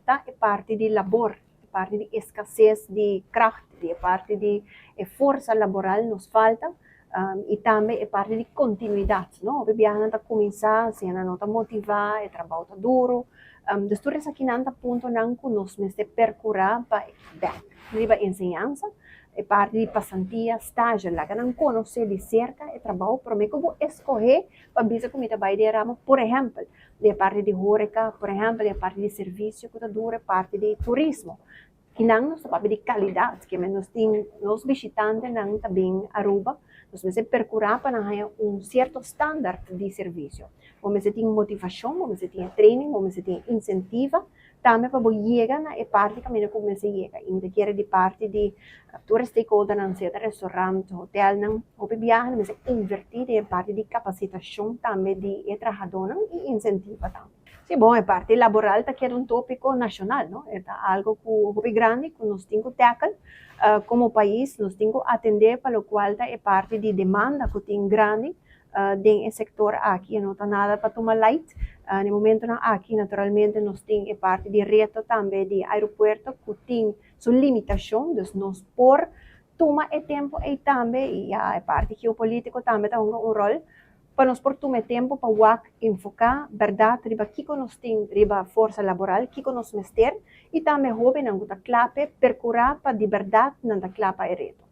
tá é parte de labor, parte de escassez de kracht, é parte de força laboral nos falta, e também é parte de continuidade, não? O viajan a começar, se não está motivar, é trabalho tá duro, depois essa aqui não tá ponto não conosco, mas é percurar para riba ensinança, é parte de passantia, estágio, lá que não conhece de cerca, é trabalho, para mim como escolher para ver como vai de ramo, por exemplo, de parte de horeca, por exemplo, de parte de serviço, que dura parte de turismo. Que não nos sabe de qualidade, que nos visitantes não também Aruba, nós vamos procurar para ter certo standard de serviço. Vamos ter motivação, vamos ter training, vamos ter incentiva, também para chegar na parte que como se chega. Ainda quer de parte de tour stakeholder, não sei, restaurante, hotel, não, ou viagem, mas invertir em parte de capacitação também de trabalhador e incentiva também. Sim, bom, é parte laboral que é tópico nacional, não? É algo que grande que nós temos que tackle como país, nós temos que atender para o qual é parte de demanda que tem grande dentro do setor aqui, não está nada para tomar light. No momento aqui, naturalmente, nós temos parte de reto também de aeroporto que tem sua limitação, então nós por tomar tempo e também, e a parte geopolítica também tem rol, para nós por tomar tempo para enfocar verdade riba que nós temos riba força laboral que nós mester e também jovem não está clave percurar para de verdade não está clave reto.